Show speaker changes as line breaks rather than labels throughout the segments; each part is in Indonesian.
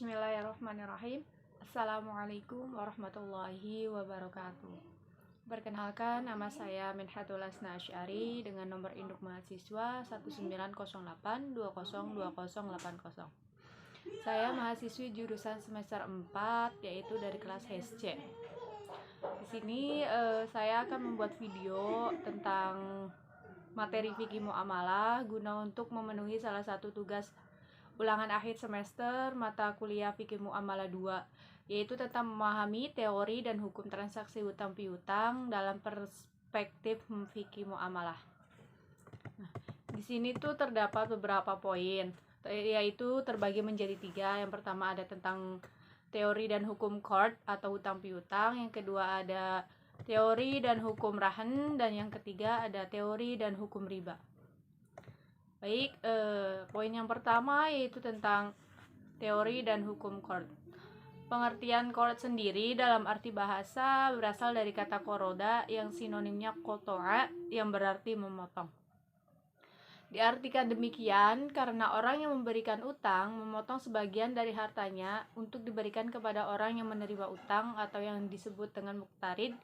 Bismillahirrahmanirrahim. Assalamualaikum warahmatullahi wabarakatuh. Perkenalkan, nama saya Minhatul Asna Asy'ari dengan nomor induk mahasiswa 1908202080. Saya mahasiswi jurusan semester 4 yaitu dari kelas HSC. Di sini saya akan membuat video tentang materi fikih muamalah guna untuk memenuhi salah satu tugas ulangan akhir semester mata kuliah fikih muamalah 2, yaitu tentang memahami teori dan hukum transaksi hutang piutang dalam perspektif fikih muamalah. Nah, di sini tuh terdapat beberapa poin, yaitu terbagi menjadi 3. Yang pertama ada tentang teori dan hukum qard atau hutang piutang, yang kedua ada teori dan hukum rahan, dan yang ketiga ada teori dan hukum riba. Baik, poin yang pertama yaitu tentang teori dan hukum qard. Pengertian qard sendiri dalam arti bahasa berasal dari kata qoroda yang sinonimnya qato'a yang berarti memotong. Diartikan demikian karena orang yang memberikan utang memotong sebagian dari hartanya untuk diberikan kepada orang yang menerima utang atau yang disebut dengan muqtarid.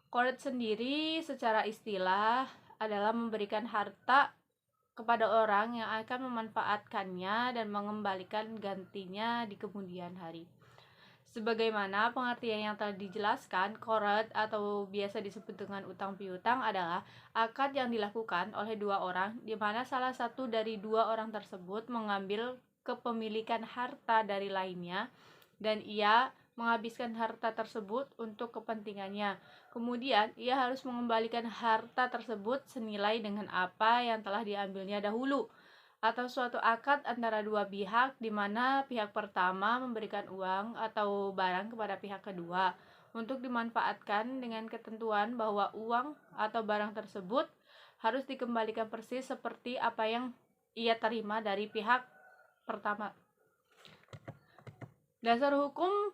Qard sendiri secara istilah adalah memberikan harta kepada orang yang akan memanfaatkannya dan mengembalikan gantinya di kemudian hari. Sebagaimana pengertian yang telah dijelaskan, qard atau biasa disebut dengan utang piutang adalah akad yang dilakukan oleh dua orang di mana salah satu dari dua orang tersebut mengambil kepemilikan harta dari lainnya dan ia menghabiskan harta tersebut untuk kepentingannya. Kemudian ia harus mengembalikan harta tersebut senilai dengan apa yang telah diambilnya dahulu. Atau suatu akad antara dua pihak di mana pihak pertama memberikan uang atau barang kepada pihak kedua untuk dimanfaatkan dengan ketentuan bahwa uang atau barang tersebut harus dikembalikan persis seperti apa yang ia terima dari pihak pertama. Dasar hukum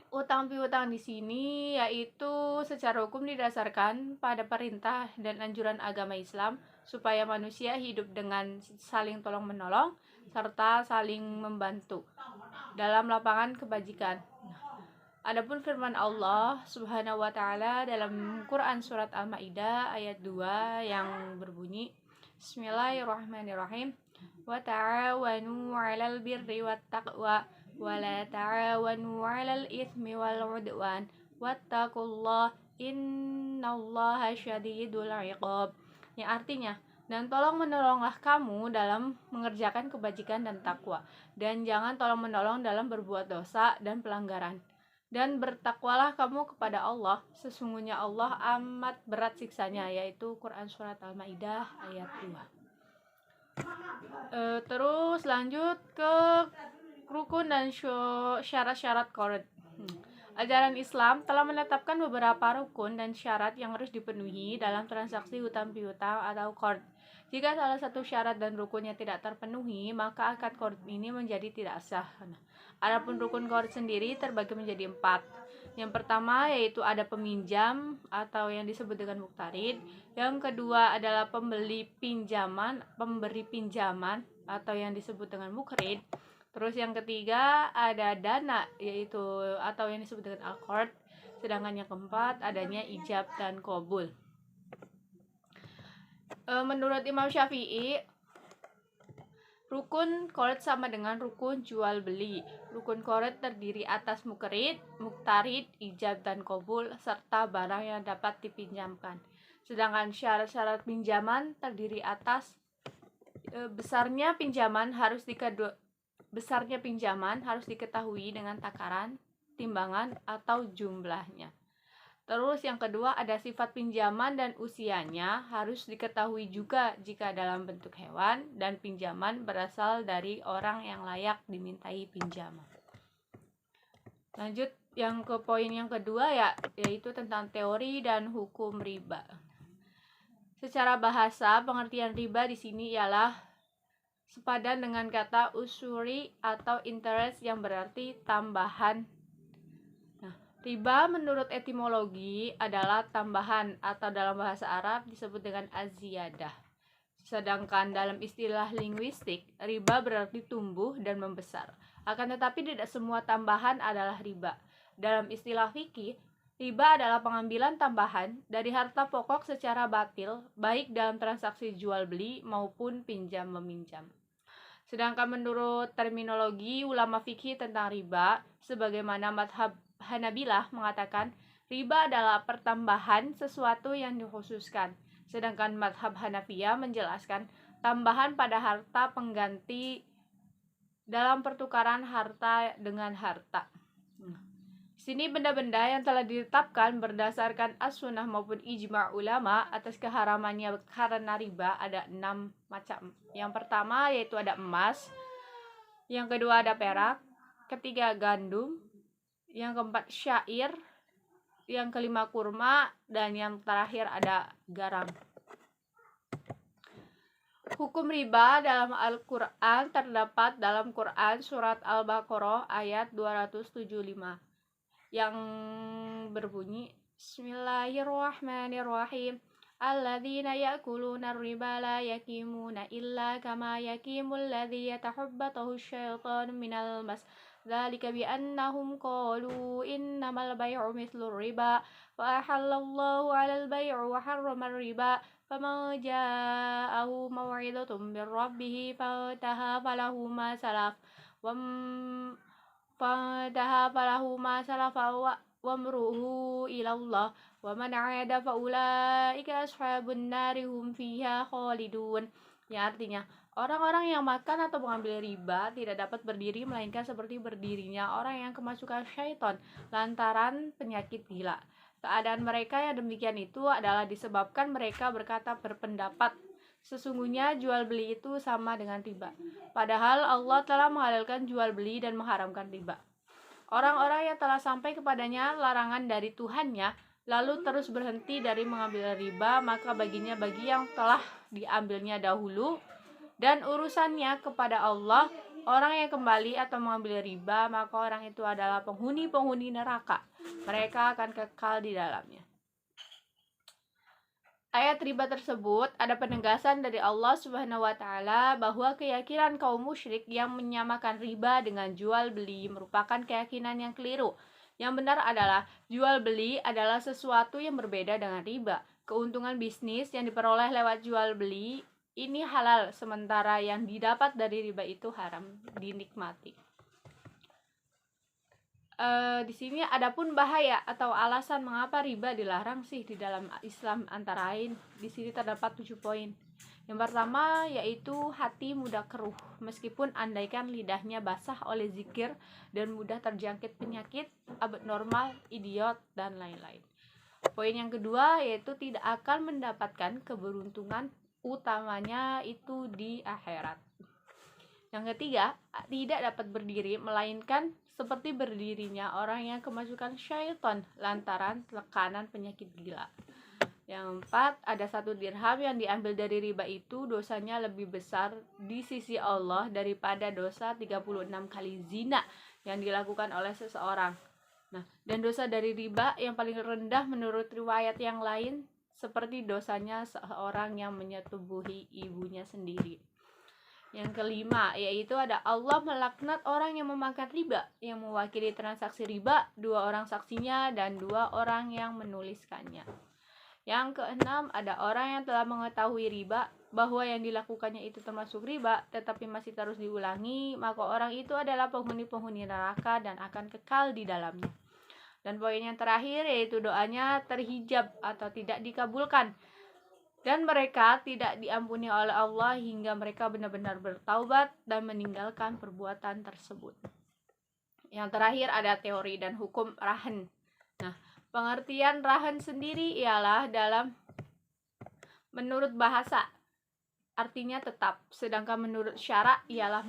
utang piutang di sini yaitu secara hukum didasarkan pada perintah dan anjuran agama Islam supaya manusia hidup dengan saling tolong menolong serta saling membantu dalam lapangan kebajikan. Adapun firman Allah Subhanahu wa taala dalam Quran surat Al-Maidah ayat 2 yang berbunyi Bismillahirrahmanirrahim. Wa ta'awanu 'alal birri wat taqwa wala ta'awanu 'alal itsmi wal 'udwan wattaqullah innallaha syadidul 'iqab. Yang artinya, dan tolong menolonglah kamu dalam mengerjakan kebajikan dan takwa, dan jangan tolong menolong dalam berbuat dosa dan pelanggaran. Dan bertakwalah kamu kepada Allah, sesungguhnya Allah amat berat siksanya, yaitu Quran surat Al-Maidah ayat 2. Terus lanjut ke rukun dan syarat-syarat qard. Ajaran Islam telah menetapkan beberapa rukun dan syarat yang harus dipenuhi dalam transaksi hutang piutang atau qard. Jika salah satu syarat dan rukunnya tidak terpenuhi, maka akad qard ini menjadi tidak sah. Adapun rukun qard sendiri terbagi menjadi 4. Yang pertama yaitu ada peminjam atau yang disebut dengan muqtarid. Yang kedua adalah pemberi pinjaman atau yang disebut dengan muqrid. Terus yang ketiga ada dana yaitu atau yang disebut dengan al-qard. Sedangkan yang keempat adanya ijab dan qabul. Menurut Imam Syafi'i, rukun qard sama dengan rukun jual beli. Rukun qard terdiri atas muqrid, muqtarid, ijab dan qabul serta barang yang dapat dipinjamkan. Sedangkan syarat-syarat pinjaman terdiri atas besarnya pinjaman harus diketahui dengan takaran, timbangan atau jumlahnya. Terus yang kedua ada sifat pinjaman dan usianya harus diketahui juga jika dalam bentuk hewan dan pinjaman berasal dari orang yang layak dimintai pinjaman. Lanjut yang ke poin yang kedua yaitu tentang teori dan hukum riba. Secara bahasa pengertian riba di sini ialah sepadan dengan kata usuri atau interest yang berarti tambahan. Riba menurut etimologi adalah tambahan atau dalam bahasa Arab disebut dengan az-ziyadah. Sedangkan dalam istilah linguistik, riba berarti tumbuh dan membesar. Akan tetapi tidak semua tambahan adalah riba. Dalam istilah fikih, riba adalah pengambilan tambahan dari harta pokok secara batil, baik dalam transaksi jual beli maupun pinjam meminjam. Sedangkan menurut terminologi ulama fikih tentang riba, sebagaimana madhab Hanabilah mengatakan, riba adalah pertambahan sesuatu yang dikhususkan. Sedangkan madhab Hanafiyah menjelaskan tambahan pada harta pengganti dalam pertukaran harta dengan harta. Di sini benda-benda yang telah ditetapkan berdasarkan as-sunnah maupun ijma' ulama atas keharamannya karena riba ada 6 macam. Yang pertama yaitu ada emas, yang kedua ada perak, ketiga gandum, yang keempat syair, yang kelima kurma, dan yang terakhir ada garam. Hukum riba dalam Al-Quran terdapat dalam Quran surat Al-Baqarah ayat 275 yang berbunyi Bismillahirrahmanirrahim. Alladzina ya'kuluna riba la yakimuna illa kama yakimul ladzi yatahabbatuhu syaitanu minal mas. Dzalika bi annahum qalu innamal bay'u mithlu riba wa ahallallahu 'alal bay'a wa harrama riba. فَمَنْ جَاءَهُ مَوْعِظَةٌ مِنْ رَبِّهِ فَانْتَهَى فَلَهُ مَا سَلَفَ وَأَمْرُهُ إِلَى اللَّهِ وَمَنْ عَادَ فَأُولَئِكَ أَصْحَابُ النَّارِ هُمْ فِيهَا خَالِدُونَ. Yang artinya, orang-orang yang makan atau mengambil riba tidak dapat berdiri melainkan seperti berdirinya orang yang kemasukan syaitan lantaran penyakit gila. Keadaan mereka yang demikian itu adalah disebabkan mereka berpendapat sesungguhnya jual beli itu sama dengan riba. Padahal Allah telah menghalalkan jual beli dan mengharamkan riba. Orang-orang yang telah sampai kepadanya larangan dari Tuhannya lalu terus berhenti dari mengambil riba, maka baginya bagi yang telah diambilnya dahulu dan urusannya kepada Allah. Orang yang kembali atau mengambil riba, maka orang itu adalah penghuni-penghuni neraka. Mereka akan kekal di dalamnya. Ayat riba tersebut ada penegasan dari Allah Subhanahu wa taala bahwa keyakinan kaum musyrik yang menyamakan riba dengan jual beli merupakan keyakinan yang keliru. Yang benar adalah jual beli adalah sesuatu yang berbeda dengan riba. Keuntungan bisnis yang diperoleh lewat jual beli ini halal, sementara yang didapat dari riba itu haram dinikmati. Di sini adapun bahaya atau alasan mengapa riba dilarang sih di dalam Islam antara lain di sini terdapat 7 poin. Yang pertama yaitu hati mudah keruh meskipun andaikan lidahnya basah oleh zikir dan mudah terjangkit penyakit abnormal, idiot dan lain-lain. Poin yang kedua yaitu tidak akan mendapatkan keberuntungan, utamanya itu di akhirat. Yang ketiga, tidak dapat berdiri melainkan seperti berdirinya orang yang kemasukan syaitan lantaran tekanan penyakit gila. Yang empat, ada 1 dirham yang diambil dari riba itu dosanya lebih besar di sisi Allah daripada dosa 36 kali zina yang dilakukan oleh seseorang. Nah, dan dosa dari riba yang paling rendah menurut riwayat yang lain seperti dosanya seorang yang menyetubuhi ibunya sendiri. Yang kelima, yaitu ada Allah melaknat orang yang memakan riba, yang mewakili transaksi riba, 2 orang saksinya dan 2 orang yang menuliskannya. Yang keenam, ada orang yang telah mengetahui riba, bahwa yang dilakukannya itu termasuk riba, tetapi masih terus diulangi, maka orang itu adalah penghuni-penghuni neraka dan akan kekal di dalamnya. Dan poin yang terakhir yaitu doanya terhijab atau tidak dikabulkan. Dan mereka tidak diampuni oleh Allah hingga mereka benar-benar bertaubat dan meninggalkan perbuatan tersebut. Yang terakhir ada teori dan hukum rahan. Nah, pengertian rahan sendiri ialah menurut bahasa artinya tetap, sedangkan menurut syarak ialah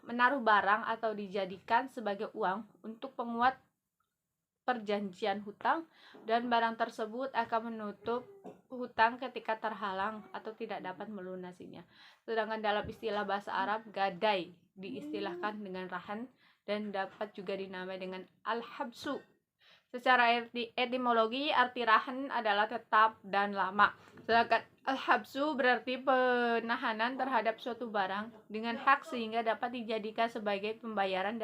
menaruh barang atau dijadikan sebagai uang untuk penguat perjanjian hutang dan barang tersebut akan menutup hutang ketika terhalang atau tidak dapat melunasinya. Sedangkan dalam istilah bahasa Arab, gadai diistilahkan dengan rahan dan dapat juga dinamai dengan al-habsu. Secara etimologi, arti rahan adalah tetap dan lama. Sedangkan Al-habsu berarti penahanan terhadap suatu barang dengan hak sehingga dapat dijadikan sebagai pembayaran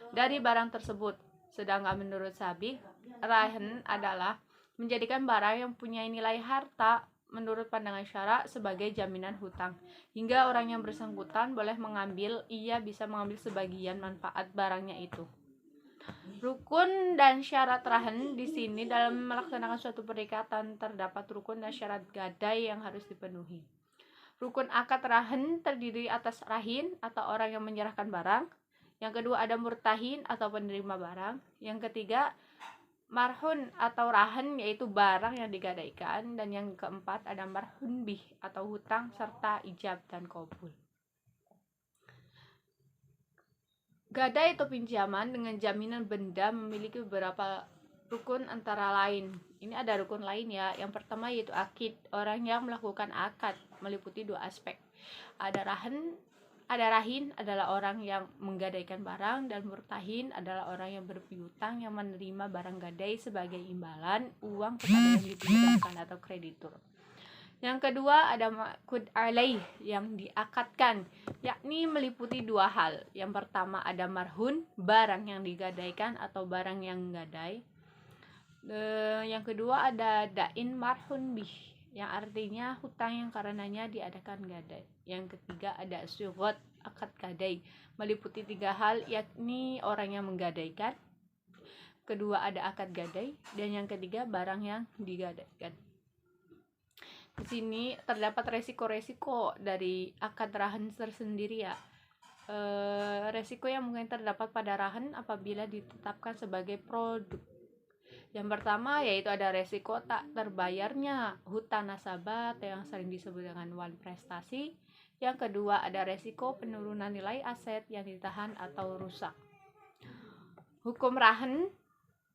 dari barang tersebut. Sedangkan menurut Sabih, rahan adalah menjadikan barang yang punya nilai harta menurut pandangan syara sebagai jaminan hutang. Hingga orang yang bersangkutan boleh mengambil, ia bisa mengambil sebagian manfaat barangnya itu. Rukun dan syarat rahan di sini dalam melaksanakan suatu perikatan terdapat rukun dan syarat gadai yang harus dipenuhi. Rukun akad rahan terdiri atas rahin atau orang yang menyerahkan barang. Yang kedua ada murtahin atau penerima barang. Yang ketiga marhun atau rahan yaitu barang yang digadaikan. Dan yang keempat ada marhun bih atau hutang serta ijab dan qabul. Gadai atau pinjaman dengan jaminan benda memiliki beberapa rukun antara lain. Ini ada rukun lain ya. Yang pertama yaitu akid. Orang yang melakukan akad meliputi dua aspek. Ada rahin adalah orang yang menggadaikan barang, dan murtahin adalah orang yang berpiutang yang menerima barang gadai sebagai imbalan uang kepada yang dipinjamkan atau kreditur. Yang kedua ada ma'qud alaih yang diakadkan, yakni meliputi dua hal. Yang pertama ada marhun, barang yang digadaikan atau barang yang gadai. Yang kedua ada dain marhun bih, yang artinya hutang yang karenanya diadakan gadai. Yang ketiga ada syughot, akad gadai, meliputi tiga hal, yakni orang yang menggadaikan. Kedua ada akad gadai, dan yang ketiga barang yang digadaikan. Di sini terdapat resiko-resiko dari akad rahan tersendiri ya. Resiko yang mungkin terdapat pada rahan apabila ditetapkan sebagai produk. Yang pertama yaitu ada resiko tak terbayarnya hutang nasabah yang sering disebut dengan wan prestasi. Yang kedua ada resiko penurunan nilai aset yang ditahan atau rusak. Hukum rahan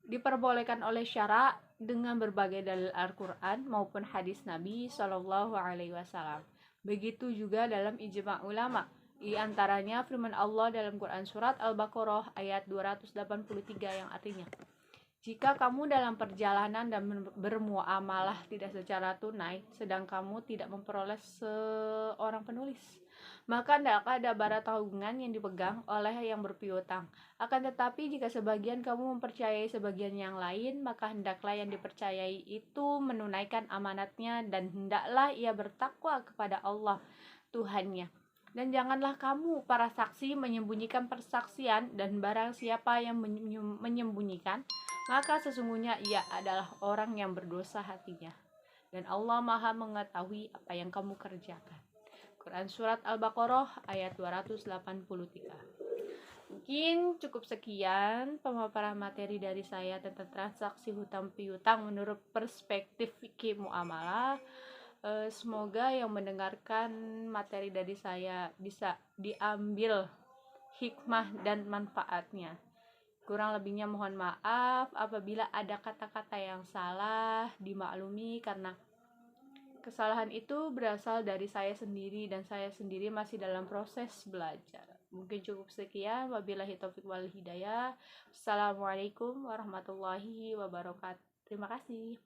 diperbolehkan oleh syara dengan berbagai dalil Al-Quran maupun hadis Nabi Shallallahu Alaihi Wasallam. Begitu juga dalam ijma ulama. Di antaranya firman Allah dalam Quran surat Al-Baqarah ayat 283 yang artinya, jika kamu dalam perjalanan dan bermuamalah tidak secara tunai, sedang kamu tidak memperoleh seorang penulis, maka tidaklah ada barang tanggungan yang dipegang oleh yang berpiutang. Akan tetapi jika sebagian kamu mempercayai sebagian yang lain, maka hendaklah yang dipercayai itu menunaikan amanatnya, dan hendaklah ia bertakwa kepada Allah Tuhannya. Dan janganlah kamu para saksi menyembunyikan persaksian, dan barang siapa yang menyembunyikan, maka sesungguhnya ia adalah orang yang berdosa hatinya, dan Allah Maha mengetahui apa yang kamu kerjakan. Quran surat Al-Baqarah ayat 283. Mungkin cukup sekian pemaparan materi dari saya tentang transaksi hutang piutang menurut perspektif fikih muamalah. Semoga yang mendengarkan materi dari saya bisa diambil hikmah dan manfaatnya. Kurang lebihnya mohon maaf apabila ada kata-kata yang salah, dimaklumi karena kesalahan itu berasal dari saya sendiri, dan saya sendiri masih dalam proses belajar. Mungkin cukup sekian. Wabillahi taufiq wal hidayah. Assalamualaikum warahmatullahi wabarakatuh. Terima kasih.